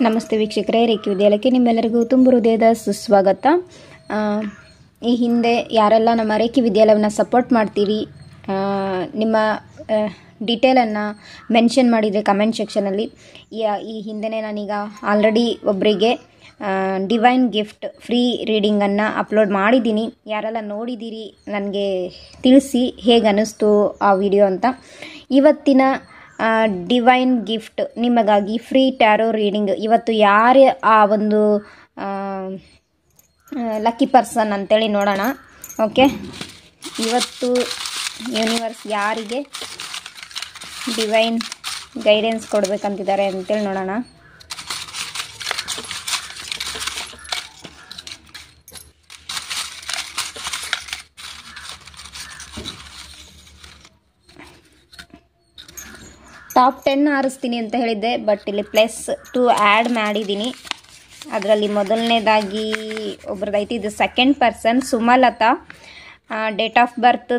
ನಮಸ್ತೆ ವೀಕ್ಷಕರೇ, ರೇಖಿ ವಿದ್ಯಾಲಯಕ್ಕೆ ನಿಮ್ಮೆಲ್ಲರಿಗೂ ತುಂಬ ಹೃದಯದ ಸುಸ್ವಾಗತ. ಈ ಹಿಂದೆ ಯಾರೆಲ್ಲ ನಮ್ಮ ರೇಖಿ ವಿದ್ಯಾಲಯವನ್ನು ಸಪೋರ್ಟ್ ಮಾಡ್ತೀರಿ, ನಿಮ್ಮ ಡೀಟೇಲನ್ನು ಮೆನ್ಷನ್ ಮಾಡಿದರೆ ಕಮೆಂಟ್ ಸೆಕ್ಷನಲ್ಲಿ. ಈ ಹಿಂದೆ ನಾನೀಗ ಆಲ್ರೆಡಿ ಒಬ್ಬರಿಗೆ ಡಿವೈನ್ ಗಿಫ್ಟ್ ಫ್ರೀ ರೀಡಿಂಗನ್ನು ಅಪ್ಲೋಡ್ ಮಾಡಿದ್ದೀನಿ. ಯಾರೆಲ್ಲ ನೋಡಿದ್ದೀರಿ ನನಗೆ ತಿಳಿಸಿ ಹೇಗೆ ಅನ್ನಿಸ್ತು ಆ ವಿಡಿಯೋ ಅಂತ. ಇವತ್ತಿನ ಡಿವೈನ್ ಗಿಫ್ಟ್ ನಿಮಗಾಗಿ ಫ್ರೀ ಟ್ಯಾರೋ ರೀಡಿಂಗ್. ಇವತ್ತು ಯಾರೇ ಆ ಒಂದು ಲಕ್ಕಿ ಪರ್ಸನ್ ಅಂತೇಳಿ ನೋಡೋಣ. ಓಕೆ, ಇವತ್ತು ಯೂನಿವರ್ಸ್ ಯಾರಿಗೆ ಡಿವೈನ್ ಗೈಡೆನ್ಸ್ ಕೊಡಬೇಕಂತಿದ್ದಾರೆ ಅಂತೇಳಿ ನೋಡೋಣ. ಟಾಪ್ 10 ಆರಿಸ್ತೀನಿ ಅಂತ ಹೇಳಿದ್ದೆ, ಬಟ್ ಇಲ್ಲಿ +2 ಆ್ಯಡ್ ಮಾಡಿದ್ದೀನಿ. ಅದರಲ್ಲಿ ಮೊದಲನೇದಾಗಿ ಒಬ್ರದ್ದೈತಿ, ಇದು second person Sumalatha. Date of birth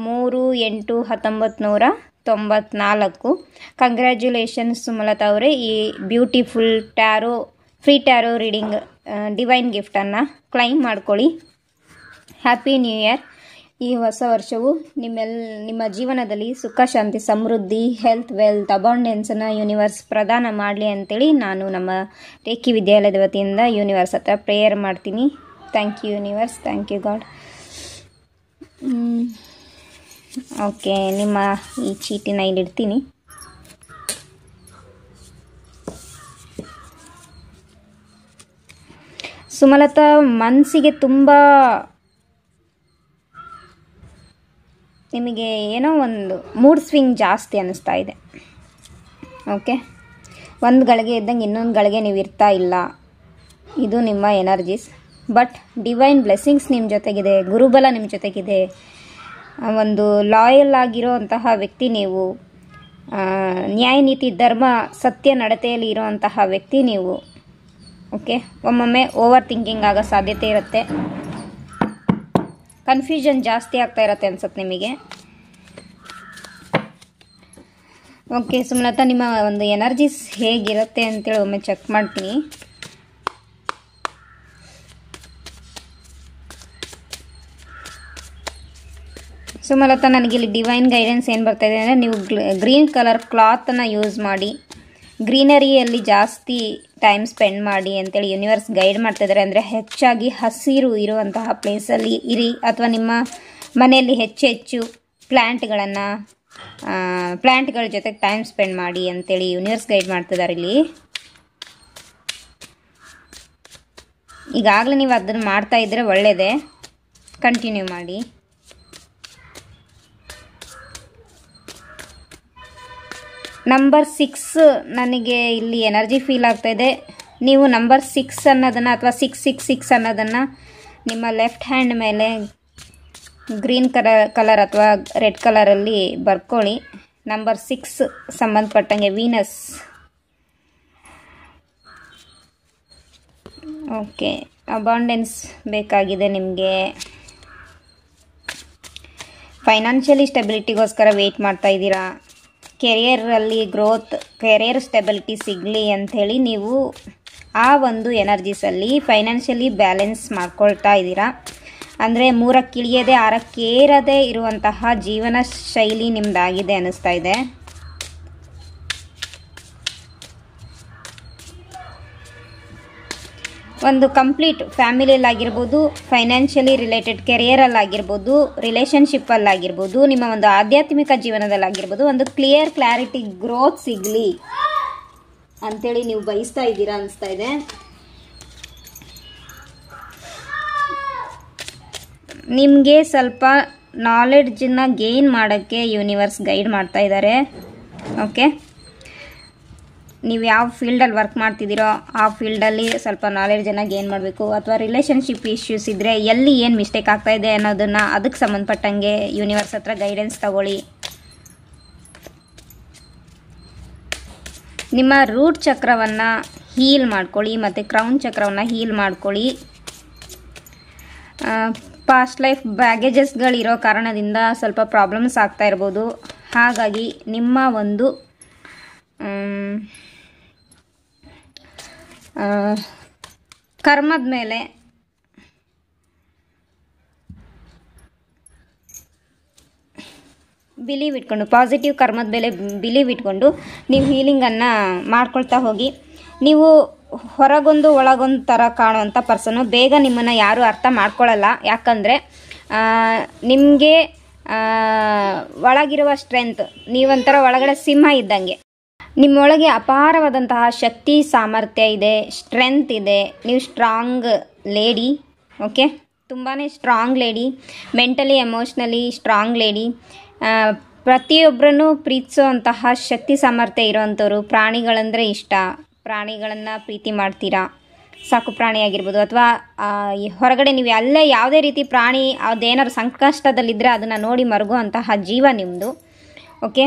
3/8/1994. Congratulations Sumalatha ಅವರೇ, ಈ beautiful free tarot reading divine ಗಿಫ್ಟನ್ನು ಮಾಡ್ಕೊಳ್ಳಿ. Happy new year. ಈ ಹೊಸ ವರ್ಷವು ನಿಮ್ಮ ಜೀವನದಲ್ಲಿ ಸುಖ, ಶಾಂತಿ, ಸಮೃದ್ಧಿ, ಹೆಲ್ತ್, ವೆಲ್ತ್, ಅಬಾಂಡೆನ್ಸನ್ನು ಯೂನಿವರ್ಸ್ ಪ್ರದಾನ ಮಾಡಲಿ ಅಂತೇಳಿ ನಾನು ನಮ್ಮ ರೇಖಿ ವಿದ್ಯಾಲಯದ ವತಿಯಿಂದ ಯೂನಿವರ್ಸ್ ಹತ್ರ ಪ್ರೇಯರ್ ಮಾಡ್ತೀನಿ. Thank you universe, thank you God. Okay, ನಿಮ್ಮ ಈ ಚೀಟಿನ ಇಲ್ಲಿಡ್ತೀನಿ. ಸುಮಲತಾ, ಮನಸ್ಸಿಗೆ ತುಂಬ ನಿಮಗೆ ಏನೋ ಒಂದು ಮೂಡ್ ಸ್ವಿಂಗ್ ಜಾಸ್ತಿ ಅನ್ನಿಸ್ತಾ ಇದೆ. ಓಕೆ, ಒಂದು ಗಳಿಗೆ ಇದ್ದಂಗೆ ಇನ್ನೊಂದು ಗಳಿಗೆ ನೀವು ಇರ್ತಾ ಇಲ್ಲ. ಇದು ನಿಮ್ಮ ಎನರ್ಜೀಸ್. ಬಟ್ ಡಿವೈನ್ ಬ್ಲೆಸ್ಸಿಂಗ್ಸ್ ನಿಮ್ಮ ಜೊತೆಗಿದೆ, ಗುರುಬಲ ನಿಮ್ಮ ಜೊತೆಗಿದೆ. ಒಂದು ಲಾಯಲ್ ಆಗಿರೋಂತಹ ವ್ಯಕ್ತಿ ನೀವು. ನ್ಯಾಯ, ನೀತಿ, ಧರ್ಮ, ಸತ್ಯ ನಡತೆಯಲ್ಲಿ ಇರೋವಂತಹ ವ್ಯಕ್ತಿ ನೀವು. ಓಕೆ, ಒಮ್ಮೊಮ್ಮೆ ಓವರ್ ಥಿಂಕಿಂಗ್ ಆಗೋ ಸಾಧ್ಯತೆ ಇರುತ್ತೆ. ಕನ್ಫ್ಯೂಷನ್ ಜಾಸ್ತಿ ಆಗ್ತಾ ಇರತ್ತೆ ಅನ್ಸುತ್ತೆ ನಿಮಗೆ. ಓಕೆ ಸುಮಲತಾ, ನಿಮ್ಮ ಒಂದು ಎನರ್ಜೀಸ್ ಹೇಗಿರುತ್ತೆ ಅಂತೇಳಿ ಒಮ್ಮೆ ಚೆಕ್ ಮಾಡ್ತೀನಿ. ಸುಮಲತಾ, ನನಗಿಲ್ಲಿ ಡಿವೈನ್ ಗೈಡೆನ್ಸ್ ಏನು ಬರ್ತಾ ಇದೆ ಅಂದರೆ, ನೀವು ಗ್ರೀನ್ ಕಲರ್ ಕ್ಲಾತನ್ನು ಯೂಸ್ ಮಾಡಿ, ಗ್ರೀನರಿಯಲ್ಲಿ ಜಾಸ್ತಿ ಟೈಮ್ ಸ್ಪೆಂಡ್ ಮಾಡಿ ಅಂತೇಳಿ ಯೂನಿವರ್ಸ್ ಗೈಡ್ ಮಾಡ್ತಿದ್ದಾರೆ. ಅಂದರೆ ಹೆಚ್ಚಾಗಿ ಹಸಿರು ಇರುವಂತಹ ಪ್ಲೇಸಲ್ಲಿ ಇರಿ, ಅಥವಾ ನಿಮ್ಮ ಮನೆಯಲ್ಲಿ ಹೆಚ್ಚು ಪ್ಲ್ಯಾಂಟ್ಗಳ ಜೊತೆಗೆ ಟೈಮ್ ಸ್ಪೆಂಡ್ ಮಾಡಿ ಅಂತೇಳಿ ಯೂನಿವರ್ಸ್ ಗೈಡ್ ಮಾಡ್ತಿದ್ದಾರೆ ಇಲ್ಲಿ. ಈಗಾಗಲೇ ನೀವು ಅದನ್ನು ಮಾಡ್ತಾ ಇದ್ದರೆ ಒಳ್ಳೆಯದೇ, ಕಂಟಿನ್ಯೂ ಮಾಡಿ. ನಂಬರ್ 6 ನನಗೆ ಇಲ್ಲಿ ಎನರ್ಜಿ ಫೀಲ್ ಆಗ್ತಾ ಇದೆ. ನೀವು ನಂಬರ್ 6 ಅನ್ನೋದನ್ನು ಅಥವಾ 666 ಅನ್ನೋದನ್ನು ನಿಮ್ಮ ಲೆಫ್ಟ್ ಹ್ಯಾಂಡ್ ಮೇಲೆ ಗ್ರೀನ್ ಕಲರ್ ಅಥವಾ ರೆಡ್ ಕಲರಲ್ಲಿ ಬರ್ಕೊಳ್ಳಿ. ನಂಬರ್ 6 ಸಂಬಂಧಪಟ್ಟಂಗೆ ವೀನಸ್. ಓಕೆ, ಅಬಾಂಡೆನ್ಸ್ ಬೇಕಾಗಿದೆ ನಿಮಗೆ. ಫೈನಾನ್ಷಿಯಲಿ ಸ್ಟೆಬಿಲಿಟಿಗೋಸ್ಕರ ವೆಯ್ಟ್ ಮಾಡ್ತಾ ಇದ್ದೀರಾ. ಕೆರಿಯರಲ್ಲಿ ಗ್ರೋತ್, ಕೆರಿಯರ್ ಸ್ಟೆಬಿಲಿಟಿ ಸಿಗಲಿ ಅಂಥೇಳಿ ನೀವು ಆ ಒಂದು ಎನರ್ಜೀಸಲ್ಲಿ ಫೈನಾನ್ಷಿಯಲಿ ಬ್ಯಾಲೆನ್ಸ್ ಮಾಡ್ಕೊಳ್ತಾ ಇದ್ದೀರಾ. ಅಂದರೆ 3ಕ್ಕೆ ಇಳಿಯದೆ 6ಕ್ಕೆ ಏರದೇ ಇರುವಂತಹ ಜೀವನ ಶೈಲಿ ನಿಮ್ಮದಾಗಿದೆ ಅನ್ನಿಸ್ತಾ ಇದೆ. ಒಂದು ಕಂಪ್ಲೀಟ್ ಫ್ಯಾಮಿಲಿಯಲ್ಲಾಗಿರ್ಬೋದು, ಫೈನಾನ್ಷಿಯಲಿ ರಿಲೇಟೆಡ್ ಕೆರಿಯರಲ್ಲಾಗಿರ್ಬೋದು, ರಿಲೇಷನ್ಶಿಪ್ಪಲ್ಲಾಗಿರ್ಬೋದು, ನಿಮ್ಮ ಒಂದು ಆಧ್ಯಾತ್ಮಿಕ ಜೀವನದಲ್ಲಾಗಿರ್ಬೋದು, ಒಂದು ಕ್ಲಾರಿಟಿ ಗ್ರೋತ್ ಸಿಗಲಿ ಅಂಥೇಳಿ ನೀವು ಬಯಸ್ತಾ ಇದ್ದೀರಾ ಅನಿಸ್ತಾ ಇದೆ. ನಿಮಗೆ ಸ್ವಲ್ಪ ನಾಲೆಡ್ಜನ್ನು ಗೇನ್ ಮಾಡೋಕ್ಕೆ ಯೂನಿವರ್ಸ್ ಗೈಡ್ ಮಾಡ್ತಾ ಇದ್ದಾರೆ. ಓಕೆ, ನೀವು ಯಾವ ಫೀಲ್ಡಲ್ಲಿ ವರ್ಕ್ ಮಾಡ್ತಿದ್ದೀರೋ ಆ ಫೀಲ್ಡಲ್ಲಿ ಸ್ವಲ್ಪ ನಾಲೆಡ್ಜನ್ನು ಗೇನ್ ಮಾಡಬೇಕು. ಅಥವಾ ರಿಲೇಷನ್ಶಿಪ್ ಇಶ್ಯೂಸ್ ಇದ್ದರೆ ಎಲ್ಲಿ ಏನು ಮಿಸ್ಟೇಕ್ ಆಗ್ತಾಯಿದೆ ಅನ್ನೋದನ್ನು ಅದಕ್ಕೆ ಸಂಬಂಧಪಟ್ಟಂಗೆ ಯೂನಿವರ್ಸ್ ಹತ್ರ ಗೈಡೆನ್ಸ್ ತಗೊಳ್ಳಿ. ನಿಮ್ಮ ರೂಟ್ ಚಕ್ರವನ್ನು ಹೀಲ್ ಮಾಡ್ಕೊಳ್ಳಿ ಮತ್ತು ಕ್ರೌನ್ ಚಕ್ರವನ್ನು ಹೀಲ್ ಮಾಡ್ಕೊಳ್ಳಿ. ಪಾಸ್ಟ್ ಲೈಫ್ ಬ್ಯಾಗೇಜಸ್ಗಳಿರೋ ಕಾರಣದಿಂದ ಸ್ವಲ್ಪ ಪ್ರಾಬ್ಲಮ್ಸ್ ಆಗ್ತಾ ಇರ್ಬೋದು. ಹಾಗಾಗಿ ನಿಮ್ಮ ಒಂದು ಕರ್ಮದ ಮೇಲೆ ಬಿಲೀವ್ ಇಟ್ಕೊಂಡು, ಪಾಸಿಟಿವ್ ಕರ್ಮದ ಮೇಲೆ ಬಿಲೀವ್ ಇಟ್ಕೊಂಡು ನೀವು ಹೀಲಿಂಗನ್ನು ಮಾಡ್ಕೊಳ್ತಾ ಹೋಗಿ. ನೀವು ಹೊರಗೊಂದು ಒಳಗೊಂದು ಥರ ಕಾಣುವಂಥ ಪರ್ಸನ್ನು. ಬೇಗ ನಿಮ್ಮನ್ನು ಯಾರೂ ಅರ್ಥ ಮಾಡ್ಕೊಳ್ಳಲ್ಲ. ಯಾಕಂದರೆ ನಿಮಗೆ ಒಳಗಿರುವ ಸ್ಟ್ರೆಂತ್, ನೀವೊಂಥರ ಒಳಗಡೆ ಸಿಂಹ ಇದ್ದಂಗೆ. ನಿಮ್ಮೊಳಗೆ ಅಪಾರವಾದಂತಹ ಶಕ್ತಿ ಸಾಮರ್ಥ್ಯ ಇದೆ, ಸ್ಟ್ರೆಂತ್ ಇದೆ. ನೀವು ಸ್ಟ್ರಾಂಗ್ ಲೇಡಿ. ಓಕೆ, ತುಂಬಾ strong lady, mentally emotionally strong lady. ಪ್ರತಿಯೊಬ್ಬರನ್ನು ಪ್ರೀತಿಸುವಂತಹ ಶಕ್ತಿ ಸಾಮರ್ಥ್ಯ ಇರೋವಂಥವ್ರು. ಪ್ರಾಣಿಗಳಂದರೆ ಇಷ್ಟ, ಪ್ರಾಣಿಗಳನ್ನು ಪ್ರೀತಿ ಮಾಡ್ತೀರಾ. ಸಾಕು ಪ್ರಾಣಿ ಆಗಿರ್ಬೋದು, ಅಥವಾ ಹೊರಗಡೆ ನೀವು ಅಲ್ಲೇ ಯಾವುದೇ ರೀತಿ ಪ್ರಾಣಿ ಅದೇನಾದ್ರು ಸಂಕಷ್ಟದಲ್ಲಿದ್ದರೆ ಅದನ್ನು ನೋಡಿ ಮರುಗುವಂತಹ ಜೀವ ನಿಮ್ಮದು. ಓಕೆ,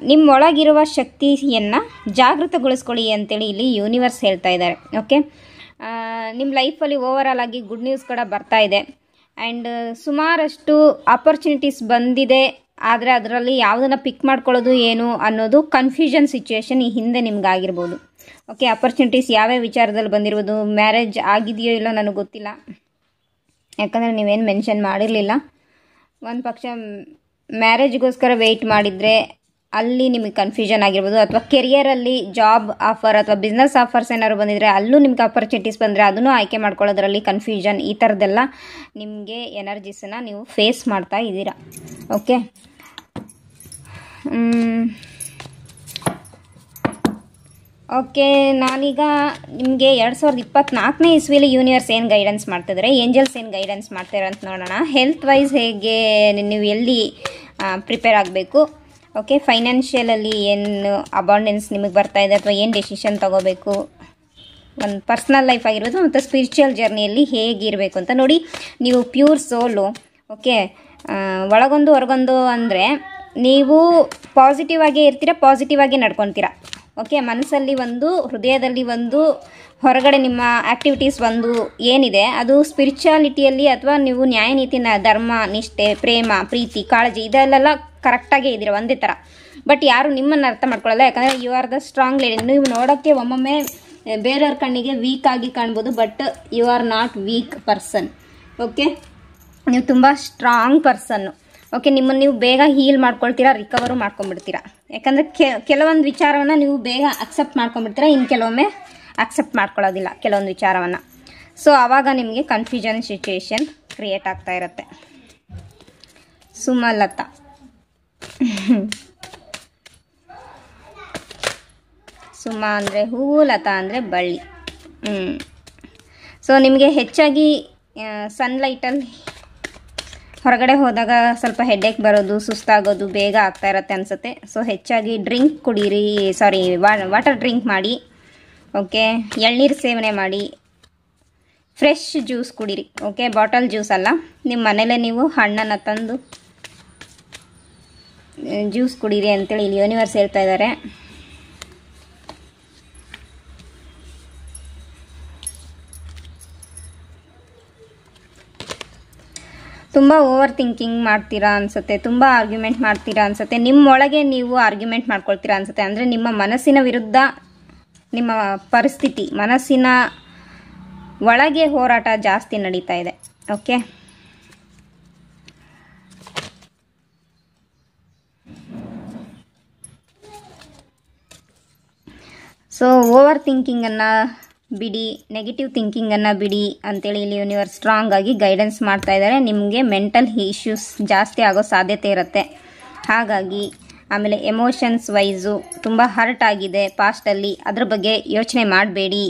ನಿಮ್ಮೊಳಗಿರುವ ಶಕ್ತಿಯನ್ನು ಜಾಗೃತಗೊಳಿಸ್ಕೊಳ್ಳಿ ಅಂತೇಳಿ ಇಲ್ಲಿ ಯೂನಿವರ್ಸ್ ಹೇಳ್ತಾ ಇದ್ದಾರೆ. ಓಕೆ, ನಿಮ್ಮ ಲೈಫಲ್ಲಿ ಓವರಾಲ್ ಆಗಿ ಗುಡ್ ನ್ಯೂಸ್ ಕೂಡ ಬರ್ತಾ ಇದೆ. ಆ್ಯಂಡ್ ಸುಮಾರಷ್ಟು ಆಪರ್ಚುನಿಟೀಸ್ ಬಂದಿದೆ. ಆದರೆ ಅದರಲ್ಲಿ ಯಾವುದನ್ನು ಪಿಕ್ ಮಾಡ್ಕೊಳ್ಳೋದು ಏನು ಅನ್ನೋದು ಕನ್ಫ್ಯೂಷನ್ ಸಿಚುವೇಶನ್ ಈ ಹಿಂದೆ ನಿಮ್ಗಾಗಿರ್ಬೋದು. ಓಕೆ, ಆಪರ್ಚುನಿಟೀಸ್ ಯಾವ್ಯಾವ ವಿಚಾರದಲ್ಲಿ ಬಂದಿರ್ಬೋದು. ಮ್ಯಾರೇಜ್ ಆಗಿದೆಯೋ ಇಲ್ಲೋ ನನಗೆ ಗೊತ್ತಿಲ್ಲ, ಯಾಕಂದರೆ ನೀವೇನು ಮೆನ್ಷನ್ ಮಾಡಿರಲಿಲ್ಲ. ಒಂದು ಪಕ್ಷ ಮ್ಯಾರೇಜ್ಗೋಸ್ಕರ ವೆಯ್ಟ್ ಮಾಡಿದರೆ ಅಲ್ಲಿ ನಿಮಗೆ ಕನ್ಫ್ಯೂಷನ್ ಆಗಿರ್ಬೋದು. ಅಥವಾ ಕೆರಿಯರಲ್ಲಿ ಜಾಬ್ ಆಫರ್ ಅಥವಾ ಬಿಸ್ನೆಸ್ ಆಫರ್ಸ್ ಏನಾದ್ರು ಬಂದಿದ್ರೆ ಅಲ್ಲೂ ನಿಮ್ಗೆ ಆಪರ್ಚುನಿಟೀಸ್ ಬಂದರೆ ಅದನ್ನು ಆಯ್ಕೆ ಮಾಡ್ಕೊಳ್ಳೋದ್ರಲ್ಲಿ ಕನ್ಫ್ಯೂಷನ್. ಈ ಥರದ್ದೆಲ್ಲ ನಿಮಗೆ ಎನರ್ಜೀಸನ್ನು ನೀವು ಫೇಸ್ ಮಾಡ್ತಾ ಇದ್ದೀರಾ. ಓಕೆ, ಓಕೆ, ನಾನೀಗ ನಿಮಗೆ 2024ನೇ ಇಸ್ವಿಲಿ ಯೂನಿವರ್ಸ್ ಏನು ಗೈಡೆನ್ಸ್ ಮಾಡ್ತಿದ್ದಾರೆ, ಏಂಜಲ್ಸ್ ಏನು ಗೈಡೆನ್ಸ್ ಮಾಡ್ತಾರೆ ಅಂತ ನೋಡೋಣ. ಹೆಲ್ತ್ ವೈಸ್ ಹೇಗೆ, ನೀವು ಎಲ್ಲಿ ಪ್ರಿಪೇರ್ ಆಗಬೇಕು. ಓಕೆ, ಫೈನಾನ್ಷಿಯಲಲ್ಲಿ ಏನು ಅಬಾಂಡೆನ್ಸ್ ನಿಮಗೆ ಬರ್ತಾ ಇದೆ, ಅಥವಾ ಏನು ಡೆಸಿಷನ್ ತೊಗೋಬೇಕು, ಒಂದು ಪರ್ಸ್ನಲ್ ಲೈಫ್ ಆಗಿರ್ಬೋದು, ಮತ್ತು ಸ್ಪಿರಿಚುವಲ್ ಜರ್ನಿಯಲ್ಲಿ ಹೇಗಿರಬೇಕು ಅಂತ ನೋಡಿ. ನೀವು ಪ್ಯೂರ್ ಸೋಲು. ಓಕೆ, ಒಳಗೊಂದು ಹೊರಗೊಂದು ಅಂದರೆ ನೀವು ಪಾಸಿಟಿವ್ ಆಗೇ ಇರ್ತೀರ, ಪಾಸಿಟಿವ್ ಆಗಿ ನಡ್ಕೊತೀರ. ಓಕೆ, ಮನಸ್ಸಲ್ಲಿ ಒಂದು, ಹೃದಯದಲ್ಲಿ ಒಂದು, ಹೊರಗಡೆ ನಿಮ್ಮ ಆ್ಯಕ್ಟಿವಿಟೀಸ್ ಒಂದು ಏನಿದೆ ಅದು ಸ್ಪಿರಿಚುಯಾಲಿಟಿಯಲ್ಲಿ, ಅಥವಾ ನೀವು ನ್ಯಾಯ ನೀತಿ, ಧರ್ಮ, ನಿಷ್ಠೆ, ಪ್ರೇಮ, ಪ್ರೀತಿ, ಕಾಳಜಿ ಇದೆಲ್ಲ ಕರೆಕ್ಟಾಗೇ ಇದ್ದೀರ ಒಂದೇ ಥರ. ಬಟ್ ಯಾರು ನಿಮ್ಮನ್ನು ಅರ್ಥ ಮಾಡ್ಕೊಳ್ಳಲ್ಲ. ಯಾಕಂದರೆ you are the strong lady. ನೀವು ನೋಡೋಕ್ಕೆ ಒಮ್ಮೊಮ್ಮೆ ಬೇರೆಯವ್ರ ಕಣ್ಣಿಗೆ ವೀಕ್ ಆಗಿ ಕಾಣ್ಬೋದು, but you are not weak person. Okay, ನೀವು ತುಂಬ ಸ್ಟ್ರಾಂಗ್ ಪರ್ಸನ್ನು. ಓಕೆ, ನಿಮ್ಮನ್ನು ನೀವು ಬೇಗ ಹೀಲ್ ಮಾಡ್ಕೊಳ್ತೀರಾ, ರಿಕವರು ಮಾಡ್ಕೊಂಡ್ಬಿಡ್ತೀರಾ. ಯಾಕಂದರೆ ಕೆಲವೊಂದು ವಿಚಾರವನ್ನು ನೀವು ಬೇಗ ಅಕ್ಸೆಪ್ಟ್ ಮಾಡ್ಕೊಂಡ್ಬಿಡ್ತೀರಾ, ಇನ್ನು ಕೆಲವೊಮ್ಮೆ ಅಕ್ಸೆಪ್ಟ್ ಮಾಡ್ಕೊಳ್ಳೋದಿಲ್ಲ ಕೆಲವೊಂದು ವಿಚಾರವನ್ನು. ಸೊ ಆವಾಗ ನಿಮಗೆ ಕನ್ಫ್ಯೂಷನ್ ಸಿಚುವೇಶನ್ ಕ್ರಿಯೇಟ್ ಆಗ್ತಾ ಇರುತ್ತೆ. ಸುಮಲತಾ, ಸುಮ ಅಂದರೆ ಹೂವು, ಲತಾ ಅಂದರೆ ಬಳ್ಳಿ. ಸೊ ನಿಮಗೆ ಹೆಚ್ಚಾಗಿ ಸನ್ಲೈಟಲ್ಲಿ ಹೊರಗಡೆ ಹೋದಾಗ ಸ್ವಲ್ಪ ಹೆಡ್ಏಕ್ ಬರೋದು, ಸುಸ್ತಾಗೋದು ಬೇಗ ಆಗ್ತಾ ಇರುತ್ತೆ ಅನಿಸುತ್ತೆ. ಸೊ ಹೆಚ್ಚಾಗಿ ಡ್ರಿಂಕ್ ಕುಡೀರಿ, ವಾಟರ್ ಡ್ರಿಂಕ್ ಮಾಡಿ. ಓಕೆ, ಎಳ್ನೀರು ಸೇವನೆ ಮಾಡಿ, ಫ್ರೆಶ್ ಜ್ಯೂಸ್ ಕುಡೀರಿ. ಓಕೆ, ಬಾಟಲ್ ಜ್ಯೂಸ್ ಅಲ್ಲ, ನಿಮ್ಮ ಮನೇಲೇ ನೀವು ಹಣ್ಣನ್ನು ತಂದು ಜ್ಯೂಸ್ ಕುಡೀರಿ ಅಂತೇಳಿ ಇಲ್ಲಿ ಯೂನಿವರ್ಸ್ ಹೇಳ್ತಾ ಇದ್ದಾರೆ. ತುಂಬ ಓವರ್ ಥಿಂಕಿಂಗ್ ಮಾಡ್ತೀರಾ ಅನಿಸುತ್ತೆ, ತುಂಬ ಆರ್ಗ್ಯುಮೆಂಟ್ ಮಾಡ್ತೀರಾ ಅನಿಸುತ್ತೆ, ನಿಮ್ಮೊಳಗೆ ನೀವು ಆರ್ಗ್ಯುಮೆಂಟ್ ಮಾಡ್ಕೊಳ್ತೀರಾ ಅನಿಸುತ್ತೆ. ಅಂದರೆ ನಿಮ್ಮ ಮನಸ್ಸಿನ ವಿರುದ್ಧ ನಿಮ್ಮ ಪರಿಸ್ಥಿತಿ, ಮನಸ್ಸಿನ ಒಳಗೆ ಹೋರಾಟ ಜಾಸ್ತಿ ನಡೀತಾ ಇದೆ. ಓಕೆ, ಸೊ ಓವರ್ ಥಿಂಕಿಂಗನ್ನು ಬಿಡಿ, ನೆಗೆಟಿವ್ ಥಿಂಕಿಂಗನ್ನು ಬಿಡಿ ಅಂತೇಳಿ ಇಲ್ಲಿ ಯೂನಿವರ್ಸ್ ಸ್ಟ್ರಾಂಗ್ ಆಗಿ ಗೈಡೆನ್ಸ್ ಮಾಡ್ತಾ ಇದ್ದಾರೆ. ನಿಮಗೆ ಮೆಂಟಲ್ ಇಶ್ಯೂಸ್ ಜಾಸ್ತಿ ಆಗೋ ಸಾಧ್ಯತೆ ಇರುತ್ತೆ. ಹಾಗಾಗಿ ಆಮೇಲೆ ಎಮೋಷನ್ಸ್ ವೈಸು ತುಂಬ ಹರ್ಟ್ ಆಗಿದೆ ಪಾಸ್ಟಲ್ಲಿ, ಅದ್ರ ಬಗ್ಗೆ ಯೋಚನೆ ಮಾಡಬೇಡಿ.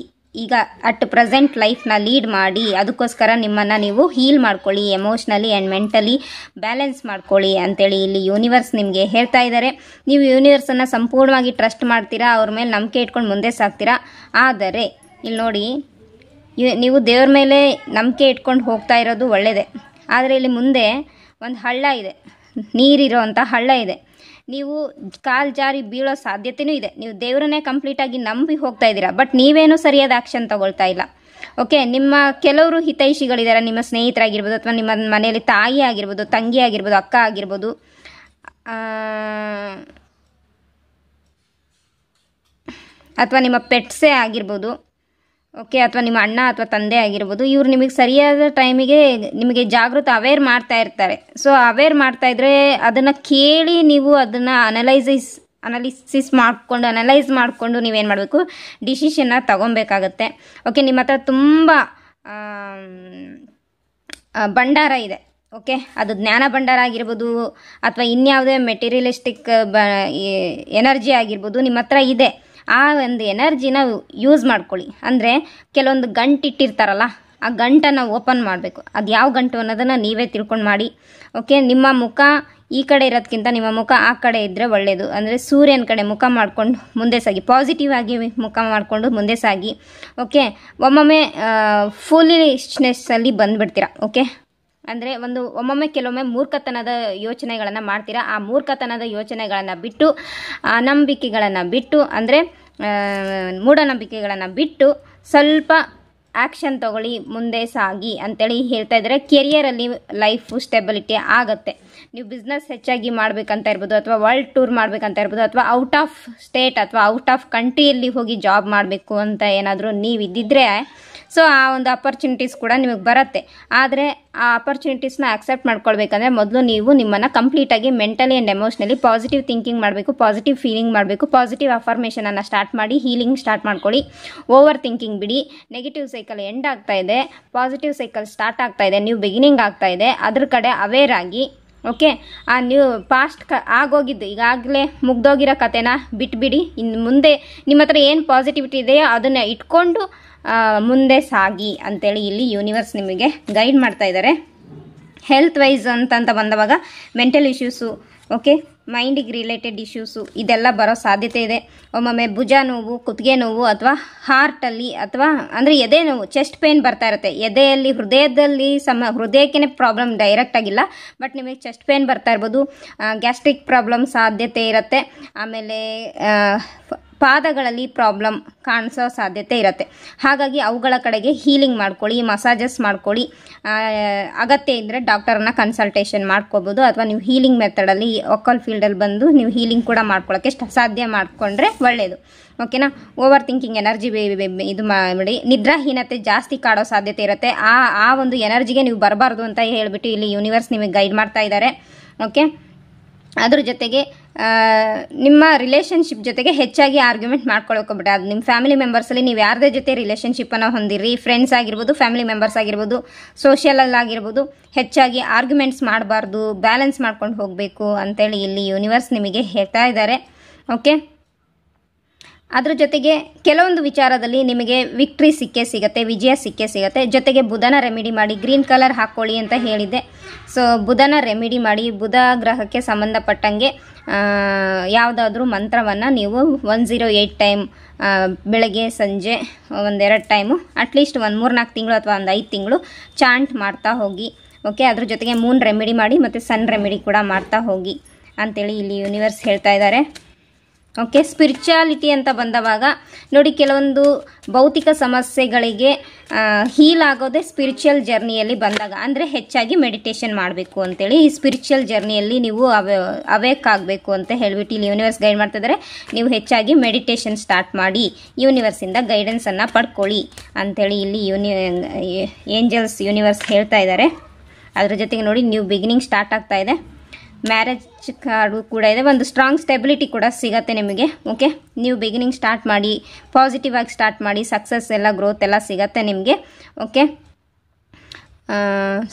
ಈಗ ಅಟ್ ಪ್ರೆಸೆಂಟ್ ಲೈಫ್ನ ಲೀಡ್ ಮಾಡಿ, ಅದಕ್ಕೋಸ್ಕರ ನಿಮ್ಮನ್ನು ನೀವು ಹೀಲ್ ಮಾಡ್ಕೊಳ್ಳಿ, ಎಮೋಷ್ನಲಿ ಆ್ಯಂಡ್ ಮೆಂಟಲಿ ಬ್ಯಾಲೆನ್ಸ್ ಮಾಡ್ಕೊಳ್ಳಿ ಅಂತೇಳಿ ಇಲ್ಲಿ ಯೂನಿವರ್ಸ್ ನಿಮಗೆ ಹೇಳ್ತಾ ಇದ್ದಾರೆ. ನೀವು ಯೂನಿವರ್ಸನ್ನು ಸಂಪೂರ್ಣವಾಗಿ ಟ್ರಸ್ಟ್ ಮಾಡ್ತೀರಾ, ಅವ್ರ ಮೇಲೆ ನಂಬಿಕೆ ಇಟ್ಕೊಂಡು ಮುಂದೆ ಸಾಗ್ತೀರಾ. ಆದರೆ ಇಲ್ಲಿ ನೋಡಿ, ನೀವು ದೇವ್ರ ಮೇಲೆ ನಂಬಿಕೆ ಇಟ್ಕೊಂಡು ಹೋಗ್ತಾ ಇರೋದು ಒಳ್ಳೆಯದೇ. ಆದರೆ ಇಲ್ಲಿ ಮುಂದೆ ಒಂದು ಹಳ್ಳ ಇದೆ, ನೀರಿರೋ ಅಂಥ ಹಳ್ಳ ಇದೆ. ನೀವು ಕಾಲು ಜಾರಿ ಬೀಳೋ ಸಾಧ್ಯತೆಯೂ ಇದೆ. ನೀವು ದೇವರನ್ನೇ ಕಂಪ್ಲೀಟಾಗಿ ನಂಬಿ ಹೋಗ್ತಾ ಇದ್ದೀರಾ, ಬಟ್ ನೀವೇನೂ ಸರಿಯಾದ ಆ್ಯಕ್ಷನ್ ತಗೊಳ್ತಾ ಇಲ್ಲ. ಓಕೆ, ನಿಮ್ಮ ಕೆಲವರು ಹಿತೈಷಿಗಳಿದ್ದಾರೆ, ನಿಮ್ಮ ಸ್ನೇಹಿತರಾಗಿರ್ಬೋದು, ಅಥವಾ ನಿಮ್ಮ ಮನೆಯಲ್ಲಿ ತಾಯಿ ಆಗಿರ್ಬೋದು, ತಂಗಿ ಆಗಿರ್ಬೋದು, ಅಕ್ಕ ಆಗಿರ್ಬೋದು. ಅಥವಾ ನಿಮ್ಮ ಪೆಟ್ಸೇ ಆಗಿರ್ಬೋದು, ಓಕೆ, ಅಥವಾ ನಿಮ್ಮ ಅಣ್ಣ ಅಥವಾ ತಂದೆ ಆಗಿರ್ಬೋದು, ಇವ್ರು ನಿಮಗೆ ಸರಿಯಾದ ಟೈಮಿಗೆ ನಿಮಗೆ ಜಾಗೃತ ಅವೇರ್ ಮಾಡ್ತಾ ಇರ್ತಾರೆ. ಸೊ ಅವೇರ್ ಮಾಡ್ತಾ ಇದ್ರೆ ಅದನ್ನು ಕೇಳಿ ನೀವು ಅದನ್ನು ಅನಲೈಸ್ ಮಾಡಿಕೊಂಡು ನೀವೇನು ಮಾಡಬೇಕು, ಡಿಸಿಷನ್ನ ತಗೊಬೇಕಾಗತ್ತೆ. ಓಕೆ, ನಿಮ್ಮ ಹತ್ರ ತುಂಬ ಭಂಡಾರ ಇದೆ, ಓಕೆ, ಅದು ಜ್ಞಾನ ಭಂಡಾರ ಆಗಿರ್ಬೋದು ಅಥವಾ ಇನ್ಯಾವುದೇ ಮೆಟೀರಿಯಲಿಸ್ಟಿಕ್ ಎನರ್ಜಿ ಆಗಿರ್ಬೋದು ನಿಮ್ಮ ಹತ್ರ ಇದೆ. ಆ ಒಂದು ಎನರ್ಜಿನ ಯೂಸ್ ಮಾಡ್ಕೊಳ್ಳಿ. ಅಂದರೆ ಕೆಲವೊಂದು ಗಂಟು ಇಟ್ಟಿರ್ತಾರಲ್ಲ, ಆ ಗಂಟನ್ನು ಓಪನ್ ಮಾಡಬೇಕು. ಅದು ಯಾವ ಗಂಟು ಅನ್ನೋದನ್ನು ನೀವೇ ತಿಳ್ಕೊಂಡು ಮಾಡಿ. ಓಕೆ, ನಿಮ್ಮ ಮುಖ ಈ ಕಡೆ ಇರೋದಕ್ಕಿಂತ ನಿಮ್ಮ ಮುಖ ಆ ಕಡೆ ಇದ್ದರೆ ಒಳ್ಳೆಯದು. ಅಂದರೆ ಸೂರ್ಯನ ಕಡೆ ಮುಖ ಮಾಡಿಕೊಂಡು ಮುಂದೆ ಸಾಗಿ, ಪಾಸಿಟಿವ್ ಆಗಿ ಮುಖ ಮಾಡಿಕೊಂಡು ಮುಂದೆ ಸಾಗಿ. ಓಕೆ, ಒಮ್ಮೊಮ್ಮೆ ಫೂಲಿಶ್ನೆಸ್ಸಲ್ಲಿ ಬಂದುಬಿಡ್ತೀರಾ. ಓಕೆ, ಅಂದರೆ ಒಮ್ಮೊಮ್ಮೆ ಕೆಲವೊಮ್ಮೆ ಮೂರ್ಖತನದ ಯೋಚನೆಗಳನ್ನು ಮಾಡ್ತೀರಾ. ಆ ಮೂರ್ಖತನದ ಯೋಚನೆಗಳನ್ನು ಬಿಟ್ಟು, ನಂಬಿಕೆಗಳನ್ನು ಬಿಟ್ಟು, ಅಂದರೆ ಮೂಢನಂಬಿಕೆಗಳನ್ನು ಬಿಟ್ಟು ಸ್ವಲ್ಪ ಆ್ಯಕ್ಷನ್ ತಗೊಳ್ಳಿ, ಮುಂದೆ ಸಾಗಿ ಅಂತೇಳಿ ಹೇಳ್ತಾ ಇದ್ದಾರೆ. ಕೆರಿಯರಲ್ಲಿ ಲೈಫು ಸ್ಟೆಬಿಲಿಟಿ ಆಗುತ್ತೆ. ನೀವು ಬಿಸ್ನೆಸ್ ಹೆಚ್ಚಾಗಿ ಮಾಡಬೇಕಂತ ಇರ್ಬೋದು, ಅಥವಾ ವರ್ಲ್ಡ್ ಟೂರ್ ಮಾಡಬೇಕಂತ ಇರ್ಬೋದು, ಅಥವಾ ಔಟ್ ಆಫ್ ಸ್ಟೇಟ್ ಅಥವಾ ಔಟ್ ಆಫ್ ಕಂಟ್ರಿಯಲ್ಲಿ ಹೋಗಿ ಜಾಬ್ ಮಾಡಬೇಕು ಅಂತ ಏನಾದರೂ ನೀವು ಇದ್ದಿದ್ರೆ, ಸೊ ಆ ಒಂದು ಅಪರ್ಚುನಿಟೀಸ್ ಕೂಡ ನಿಮಗೆ ಬರುತ್ತೆ. ಆದರೆ ಆ ಅಪರ್ಚುನಿಟೀಸ್ನ ಅಕ್ಸೆಪ್ಟ್ ಮಾಡ್ಕೊಳ್ಬೇಕಂದ್ರೆ ಮೊದಲು ನೀವು ನಿಮ್ಮನ್ನು ಕಂಪ್ಲೀಟಾಗಿ mentally and emotionally positive thinking ಮಾಡಬೇಕು, ಪಾಸಿಟಿವ್ ಫೀಲಿಂಗ್ ಮಾಡಬೇಕು, ಪಾಸಿಟಿವ್ ಅಫರ್ಮೇಷನನ್ನು ಸ್ಟಾರ್ಟ್ ಮಾಡಿ ಹೀಲಿಂಗ್ ಸ್ಟಾರ್ಟ್ ಮಾಡ್ಕೊಳ್ಳಿ. ಓವರ್ ಥಿಂಕಿಂಗ್ ಬಿಡಿ. ನೆಗೆಟಿವ್ ಸೈಕಲ್ ಎಂಡ್ ಆಗ್ತಾ ಇದೆ, ಪಾಸಿಟಿವ್ ಸೈಕಲ್ ಸ್ಟಾರ್ಟ್ ಆಗ್ತಾ ಇದೆ, ನ್ಯೂ ಬಿಗಿನಿಂಗ್ ಆಗ್ತಾ ಇದೆ, ಅದ್ರ ಕಡೆ ಅವೇರ್ ಆಗಿ. ಓಕೆ, ಆ ನೀವು ಪಾಸ್ಟ್ ಆಗೋಗಿದ್ದು ಈಗಾಗಲೇ ಮುಗ್ದೋಗಿರೋ ಕಥೆನ ಬಿಟ್ಬಿಡಿ. ಇನ್ನು ಮುಂದೆ ನಿಮ್ಮ ಹತ್ರ ಏನು ಪಾಸಿಟಿವಿಟಿ ಇದೆಯೋ ಅದನ್ನು ಇಟ್ಕೊಂಡು ಮುಂದೆ ಸಾಗಿ ಅಂತೇಳಿ ಇಲ್ಲಿ ಯೂನಿವರ್ಸ್ ನಿಮಗೆ ಗೈಡ್ ಮಾಡ್ತಾ ಇದ್ದಾರೆ. ಹೆಲ್ತ್ ವೈಸ್ ಅಂತ ಬಂದವಾಗ ಮೆಂಟಲ್ ಇಶ್ಯೂಸು, ಓಕೆ, ಮೈಂಡಿಗೆ ರಿಲೇಟೆಡ್ ಇಶ್ಯೂಸು ಇದೆಲ್ಲ ಬರೋ ಸಾಧ್ಯತೆ ಇದೆ. ಒಮ್ಮೊಮ್ಮೆ ಭುಜ ನೋವು, ಕುತ್ತಿಗೆ ನೋವು, ಅಥವಾ ಹಾರ್ಟಲ್ಲಿ ಅಥವಾ ಅಂದರೆ ಎದೆ ನೋವು, ಚೆಸ್ಟ್ ಪೇನ್ ಬರ್ತಾ ಇರುತ್ತೆ. ಎದೆಯಲ್ಲಿ ಹೃದಯದಲ್ಲಿ ಹೃದಯಕ್ಕೇ ಪ್ರಾಬ್ಲಮ್ ಡೈರೆಕ್ಟ್ ಆಗಿಲ್ಲ, ಬಟ್ ನಿಮಗೆ ಚೆಸ್ಟ್ ಪೇನ್ ಬರ್ತಾ ಇರ್ಬೋದು. ಗ್ಯಾಸ್ಟ್ರಿಕ್ ಪ್ರಾಬ್ಲಮ್ ಸಾಧ್ಯತೆ ಇರುತ್ತೆ. ಆಮೇಲೆ ಪಾದಗಳಲ್ಲಿ ಪ್ರಾಬ್ಲಮ್ ಕಾಣಿಸೋ ಸಾಧ್ಯತೆ ಇರುತ್ತೆ. ಹಾಗಾಗಿ ಅವುಗಳ ಕಡೆಗೆ ಹೀಲಿಂಗ್ ಮಾಡ್ಕೊಳ್ಳಿ, ಮಸಾಜಸ್ ಮಾಡ್ಕೊಳ್ಳಿ. ಅಗತ್ಯ ಇದ್ದರೆ ಡಾಕ್ಟರನ್ನ ಕನ್ಸಲ್ಟೇಷನ್ ಮಾಡ್ಕೋಬೋದು, ಅಥವಾ ನೀವು ಹೀಲಿಂಗ್ ಮೆಥಡಲ್ಲಿ ಒಕ್ಕಲ್ ಫೀಲ್ಡಲ್ಲಿ ಬಂದು ನೀವು ಹೀಲಿಂಗ್ ಕೂಡ ಮಾಡ್ಕೊಳ್ಳೋಕ್ಕೆ ಸಾಧ್ಯ ಮಾಡಿಕೊಂಡ್ರೆ ಒಳ್ಳೆಯದು. ಓಕೆನಾ. ಓವರ್ ಥಿಂಕಿಂಗ್ ಎನರ್ಜಿ ಇದು ಮಾಡಿ. ನಿದ್ರಾಹೀನತೆ ಜಾಸ್ತಿ ಕಾಡೋ ಸಾಧ್ಯತೆ ಇರುತ್ತೆ. ಆ ಒಂದು ಎನರ್ಜಿಗೆ ನೀವು ಬರಬಾರ್ದು ಅಂತ ಹೇಳಿಬಿಟ್ಟು ಇಲ್ಲಿ ಯೂನಿವರ್ಸ್ ನಿಮಗೆ ಗೈಡ್ ಮಾಡ್ತಾ ಇದ್ದಾರೆ. ಓಕೆ, ಅದ್ರ ಜೊತೆಗೆ ನಿಮ್ಮ ರಿಲೇಷನ್ಶಿಪ್ ಜೊತೆಗೆ ಹೆಚ್ಚಾಗಿ ಆರ್ಗ್ಯುಮೆಂಟ್ ಮಾಡ್ಕೊಳ್ಳೋಕೋಗ್ಬಿಟ್ಟು, ಅದು ನಿಮ್ಮ ಫ್ಯಾಮಿಲಿ ಮೆಂಬರ್ಸಲ್ಲಿ ನೀವು ಯಾರದೇ ಜೊತೆ ರಿಲೇಷನ್ಶಿಪ್ಪನ್ನು ಹೊಂದಿರಿ, ಫ್ರೆಂಡ್ಸ್ ಆಗಿರ್ಬೋದು, ಫ್ಯಾಮಿಲಿ ಮೆಂಬರ್ಸ್ ಆಗಿರ್ಬೋದು, ಸೋಷಿಯಲಲ್ಲಿ ಆಗಿರ್ಬೋದು, ಹೆಚ್ಚಾಗಿ ಆರ್ಗ್ಯುಮೆಂಟ್ಸ್ ಮಾಡಬಾರ್ದು, ಬ್ಯಾಲೆನ್ಸ್ ಮಾಡ್ಕೊಂಡು ಹೋಗಬೇಕು ಅಂತೇಳಿ ಇಲ್ಲಿ ಯೂನಿವರ್ಸ್ ನಿಮಗೆ ಹೇಳ್ತಾ ಇದ್ದಾರೆ. ಓಕೆ, ಅದ್ರ ಜೊತೆಗೆ ಕೆಲವೊಂದು ವಿಚಾರದಲ್ಲಿ ನಿಮಗೆ ವಿಕ್ಟ್ರಿ ಸಿಗುತ್ತೆ, ವಿಜಯ ಸಿಗುತ್ತೆ. ಜೊತೆಗೆ ಬುಧನ ರೆಮಿಡಿ ಮಾಡಿ, ಗ್ರೀನ್ ಕಲರ್ ಹಾಕ್ಕೊಳ್ಳಿ ಅಂತ ಹೇಳಿದ್ದೆ. ಸೊ ಬುಧನ ರೆಮಿಡಿ ಮಾಡಿ, ಬುಧ ಗ್ರಹಕ್ಕೆ ಸಂಬಂಧಪಟ್ಟಂಗೆ ಯಾವುದಾದ್ರೂ ಮಂತ್ರವನ್ನು ನೀವು 108 ಟೈಮ್ ಬೆಳಗ್ಗೆ ಸಂಜೆ 1-2 ಟೈಮು ಅಟ್ಲೀಸ್ಟ್ 3-4 ತಿಂಗಳು ಅಥವಾ 5 ತಿಂಗಳು ಚಾಂಟ್ ಮಾಡ್ತಾ ಹೋಗಿ. ಓಕೆ, ಅದ್ರ ಜೊತೆಗೆ ಮೂನ್ ರೆಮಿಡಿ ಮಾಡಿ ಮತ್ತು ಸನ್ ರೆಮಿಡಿ ಕೂಡ ಮಾಡ್ತಾ ಹೋಗಿ ಅಂತೇಳಿ ಇಲ್ಲಿ ಯೂನಿವರ್ಸ್ ಹೇಳ್ತಾ ಇದ್ದಾರೆ. ಓಕೆ, ಸ್ಪಿರಿಚುಯಾಲಿಟಿ ಅಂತ ಬಂದವಾಗ ನೋಡಿ, ಕೆಲವೊಂದು ಭೌತಿಕ ಸಮಸ್ಯೆಗಳಿಗೆ ಹೀಲ್ ಆಗೋದೇ ಸ್ಪಿರಿಚುವಲ್ ಜರ್ನಿಯಲ್ಲಿ ಬಂದಾಗ. ಅಂದರೆ ಹೆಚ್ಚಾಗಿ ಮೆಡಿಟೇಷನ್ ಮಾಡಬೇಕು ಅಂತೇಳಿ ಈ ಸ್ಪಿರಿಚುವಲ್ ಜರ್ನಿಯಲ್ಲಿ ನೀವು ಅವೇಕ್ ಆಗಬೇಕು ಅಂತ ಹೇಳಿಬಿಟ್ಟು ಇಲ್ಲಿ ಯೂನಿವರ್ಸ್ ಗೈಡ್ ಮಾಡ್ತಿದ್ದಾರೆ. ನೀವು ಹೆಚ್ಚಾಗಿ ಮೆಡಿಟೇಷನ್ ಸ್ಟಾರ್ಟ್ ಮಾಡಿ, ಯೂನಿವರ್ಸಿಂದ ಗೈಡೆನ್ಸನ್ನು ಪಡ್ಕೊಳ್ಳಿ ಅಂಥೇಳಿ ಇಲ್ಲಿ ಏಂಜಲ್ಸ್ ಯೂನಿವರ್ಸ್ ಹೇಳ್ತಾ ಇದ್ದಾರೆ. ಅದ್ರ ಜೊತೆಗೆ ನೋಡಿ, ನ್ಯೂ ಬಿಗಿನಿಂಗ್ ಸ್ಟಾರ್ಟ್ ಆಗ್ತಾ ಇದೆ. ಮ್ಯಾರೇಜ್ ಕಾರ್ಡು ಕೂಡ ಇದೆ. ಒಂದು ಸ್ಟ್ರಾಂಗ್ ಸ್ಟೆಬಿಲಿಟಿ ಕೂಡ ಸಿಗುತ್ತೆ ನಿಮಗೆ. ಓಕೆ, ನೀವು ಬಿಗಿನಿಂಗ್ ಸ್ಟಾರ್ಟ್ ಮಾಡಿ, ಪಾಸಿಟಿವ್ ಆಗಿ ಸ್ಟಾರ್ಟ್ ಮಾಡಿ, ಸಕ್ಸಸ್ ಎಲ್ಲ ಗ್ರೋತ್ ಎಲ್ಲ ಸಿಗುತ್ತೆ ನಿಮಗೆ. ಓಕೆ,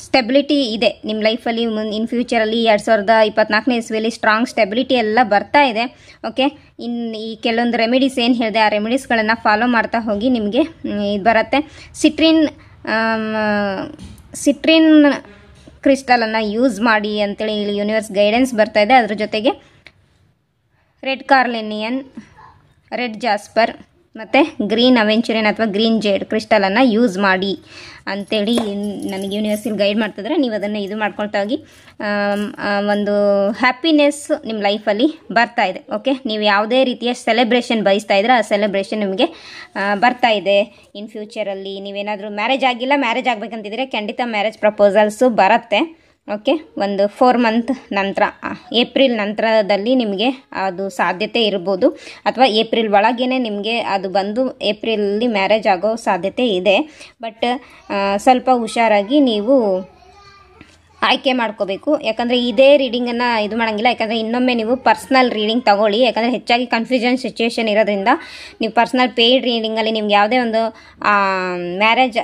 ಸ್ಟೆಬಿಲಿಟಿ ಇದೆ ನಿಮ್ಮ ಲೈಫಲ್ಲಿ. ಇನ್ ಫ್ಯೂಚರಲ್ಲಿ 2024ನೇ ಇಸ್ವಿಯಲ್ಲಿ ಸ್ಟ್ರಾಂಗ್ ಸ್ಟೆಬಿಲಿಟಿ ಎಲ್ಲ ಬರ್ತಾ ಇದೆ. ಓಕೆ, ಈ ಕೆಲವೊಂದು ರೆಮಿಡೀಸ್ ಏನು ಹೇಳಿದೆ, ಆ ರೆಮಿಡೀಸ್ಗಳನ್ನು ಫಾಲೋ ಮಾಡ್ತಾ ಹೋಗಿ ನಿಮಗೆ ಇದು ಬರುತ್ತೆ. ಸಿಟ್ರಿನ್ ಕ್ರಿಸ್ಟಲನ್ನು ಯೂಸ್ ಮಾಡಿ ಅಂತೇಳಿ ಇಲ್ಲಿ ಯೂನಿವರ್ಸ್ ಗೈಡೆನ್ಸ್ ಬರ್ತಾ ಇದೆ. ಅದ್ರ ಜೊತೆಗೆ ರೆಡ್ ಕಾರ್ಲೆನಿಯನ್, ರೆಡ್ ಜಾಸ್ಪರ್ ಮತ್ತು ಗ್ರೀನ್ ಅವೆಂಚುರಿನ್ ಅಥವಾ ಗ್ರೀನ್ ಜೇಡ್ ಕ್ರಿಸ್ಟಲನ್ನು ಯೂಸ್ ಮಾಡಿ ಅಂಥೇಳಿ ನನಗೆ ಯೂನಿವರ್ಸಿಲ್ ಗೈಡ್ ಮಾಡ್ತಿದ್ರೆ, ನೀವು ಅದನ್ನು ಇದು ಮಾಡ್ಕೊಳ್ತಾ ಹೋಗಿ ಒಂದು ಹ್ಯಾಪಿನೆಸ್ ನಿಮ್ಮ ಲೈಫಲ್ಲಿ ಬರ್ತಾ ಇದೆ. ಓಕೆ, ನೀವು ಯಾವುದೇ ರೀತಿಯ ಸೆಲೆಬ್ರೇಷನ್ ಬಯಸ್ತಾ ಇದ್ರೆ ಆ ಸೆಲೆಬ್ರೇಷನ್ ನಿಮಗೆ ಬರ್ತಾ ಇದೆ. ಇನ್ ಫ್ಯೂಚರಲ್ಲಿ ನೀವೇನಾದರೂ ಮ್ಯಾರೇಜ್ ಆಗಿಲ್ಲ, ಮ್ಯಾರೇಜ್ ಆಗಬೇಕಂತಿದ್ರೆ ಖಂಡಿತ ಮ್ಯಾರೇಜ್ ಪ್ರಪೋಸಲ್ಸು ಬರುತ್ತೆ. ಓಕೆ, ಒಂದು 4 ಮಂತ್ ನಂತರ, ಏಪ್ರಿಲ್ ನಂತರದಲ್ಲಿ ನಿಮಗೆ ಅದು ಸಾಧ್ಯತೆ ಇರ್ಬೋದು, ಅಥವಾ ಏಪ್ರಿಲ್ ಒಳಗೇ ನಿಮಗೆ ಅದು ಬಂದು ಏಪ್ರಿಲಲ್ಲಿ ಮ್ಯಾರೇಜ್ ಆಗೋ ಸಾಧ್ಯತೆ ಇದೆ. ಬಟ್ ಸ್ವಲ್ಪ ಹುಷಾರಾಗಿ ನೀವು ಆಯ್ಕೆ ಮಾಡ್ಕೋಬೇಕು. ಯಾಕಂದರೆ ಇದೇ ರೀಡಿಂಗನ್ನು ಇದು ಮಾಡೋಂಗಿಲ್ಲ. ಯಾಕಂದರೆ ಇನ್ನೊಮ್ಮೆ ನೀವು ಪರ್ಸ್ನಲ್ ರೀಡಿಂಗ್ ತೊಗೊಳ್ಳಿ. ಯಾಕಂದರೆ ಹೆಚ್ಚಾಗಿ ಕನ್ಫ್ಯೂಷನ್ ಸಿಚುವೇಷನ್ ಇರೋದ್ರಿಂದ ನೀವು ಪರ್ಸ್ನಲ್ ಪೇಯ್ಡ್ ರೀಡಿಂಗಲ್ಲಿ ನಿಮ್ಗೆ ಯಾವುದೇ ಒಂದು ಮ್ಯಾರೇಜ್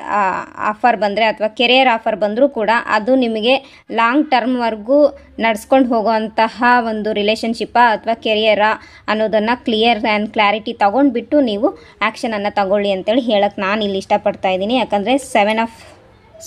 ಆಫರ್ ಬಂದರೆ ಅಥವಾ ಕೆರಿಯರ್ ಆಫರ್ ಬಂದರೂ ಕೂಡ ಅದು ನಿಮಗೆ ಲಾಂಗ್ ಟರ್ಮ್ವರೆಗೂ ನಡ್ಸ್ಕೊಂಡು ಹೋಗುವಂತಹ ಒಂದು ರಿಲೇಷನ್ಶಿಪ್ಪಾ ಅಥವಾ ಕೆರಿಯರಾ ಅನ್ನೋದನ್ನು ಕ್ಲಿಯರ್ ಆ್ಯಂಡ್ ಕ್ಲಾರಿಟಿ ತೊಗೊಂಡ್ಬಿಟ್ಟು ನೀವು ಆ್ಯಕ್ಷನನ್ನು ತಗೊಳ್ಳಿ ಅಂತೇಳಿ ಹೇಳಕ್ಕೆ ನಾನು ಇಲ್ಲಿ ಇಷ್ಟಪಡ್ತಾ ಇದ್ದೀನಿ. ಯಾಕಂದರೆ 7 ಆಫ್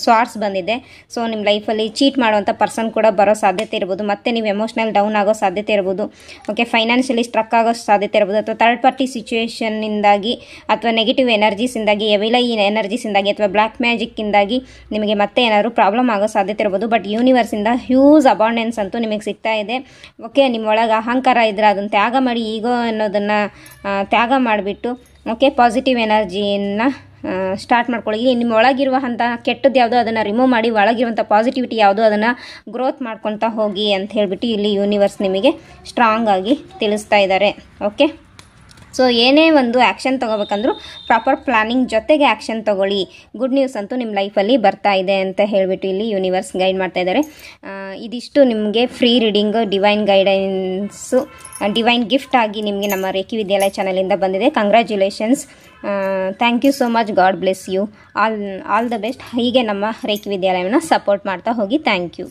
ಸ್ವಾರ್ಡ್ಸ್ ಬಂದಿದೆ. ಸೊ ನಿಮ್ಮ ಲೈಫಲ್ಲಿ ಚೀಟ್ ಮಾಡುವಂಥ ಪರ್ಸನ್ ಕೂಡ ಬರೋ ಸಾಧ್ಯತೆ ಇರ್ಬೋದು. ಮತ್ತು ನೀವು ಎಮೋಷ್ನಲ್ ಡೌನ್ ಆಗೋ ಸಾಧ್ಯತೆ ಇರ್ಬೋದು. ಓಕೆ, ಫೈನಾನ್ಷಿಯಲಿ ಸ್ಟ್ರಕ್ ಆಗೋ ಸಾಧ್ಯತೆ ಇರ್ಬೋದು. ಅಥವಾ ಥರ್ಡ್ ಪಾರ್ಟಿ ಸಿಚುವೇಷನ್ನಿಂದಾಗಿ ಅಥವಾ ನೆಗೆಟಿವ್ ಎನರ್ಜೀಸಿಂದಾಗಿ, ಎವಿಲೈ ಎನರ್ಜೀಸಿಂದಾಗಿ ಅಥವಾ ಬ್ಲ್ಯಾಕ್ ಮ್ಯಾಜಿಕ್ಕಿಂದಾಗಿ ನಿಮಗೆ ಮತ್ತೆ ಏನಾದರೂ ಪ್ರಾಬ್ಲಮ್ ಆಗೋ ಸಾಧ್ಯತೆ ಇರ್ಬೋದು. ಬಟ್ ಯೂನಿವರ್ಸಿಂದ ಹ್ಯೂಜ್ ಅಬಾಂಡೆನ್ಸ್ ಅಂತೂ ನಿಮಗೆ ಸಿಗ್ತಾ ಇದೆ. ಓಕೆ, ನಿಮ್ಮೊಳಗೆ ಅಹಂಕಾರ ಇದ್ದರೆ ಅದನ್ನು ತ್ಯಾಗ ಮಾಡಿ, ಈಗೋ ಅನ್ನೋದನ್ನು ತ್ಯಾಗ ಮಾಡಿಬಿಟ್ಟು ಓಕೆ ಪಾಸಿಟಿವ್ ಎನರ್ಜಿಯನ್ನು ಸ್ಟಾರ್ಟ್ ಮಾಡ್ಕೊಳ್ಳಿ. ನಿಮ್ಮ ಒಳಗಿರುವಂಥ ಕೆಟ್ಟದ್ದು ಯಾವುದೋ ಅದನ್ನು ರಿಮೂವ್ ಮಾಡಿ, ಒಳಗಿರುವಂಥ ಪಾಸಿಟಿವಿಟಿ ಯಾವುದೋ ಅದನ್ನು ಗ್ರೋತ್ ಮಾಡ್ಕೊತಾ ಹೋಗಿ ಅಂತ ಹೇಳಿಬಿಟ್ಟು ಇಲ್ಲಿ ಯೂನಿವರ್ಸ್ ನಿಮಗೆ ಸ್ಟ್ರಾಂಗ್ ಆಗಿ ತಿಳಿಸ್ತಾ ಇದ್ದಾರೆ. ಓಕೆ, ಸೊ ಏನೇ ಒಂದು ಆ್ಯಕ್ಷನ್ ತೊಗೋಬೇಕಂದ್ರೂ ಪ್ರಾಪರ್ ಪ್ಲಾನಿಂಗ್ ಜೊತೆಗೆ ಆ್ಯಕ್ಷನ್ ತೊಗೊಳ್ಳಿ. ಗುಡ್ ನ್ಯೂಸ್ ಅಂತೂ ನಿಮ್ಮ ಲೈಫಲ್ಲಿ ಬರ್ತಾ ಇದೆ ಅಂತ ಹೇಳಿಬಿಟ್ಟು ಇಲ್ಲಿ ಯೂನಿವರ್ಸ್ ಗೈಡ್ ಮಾಡ್ತಾ ಇದ್ದಾರೆ. ಇದಿಷ್ಟು ನಿಮಗೆ free reading, divine guidance, divine gift ಆಗಿ ನಿಮಗೆ ನಮ್ಮ ರೇಖಿ ವಿದ್ಯಾಲಯ ಚಾನಲಿಂದ ಬಂದಿದೆ. Congratulations, thank you so much. God bless you. All the best. ಹೀಗೆ ನಮ್ಮ ರೇಖಿ ವಿದ್ಯಾಲಯವನ್ನು ಸಪೋರ್ಟ್ ಮಾಡ್ತಾ ಹೋಗಿ. Thank you.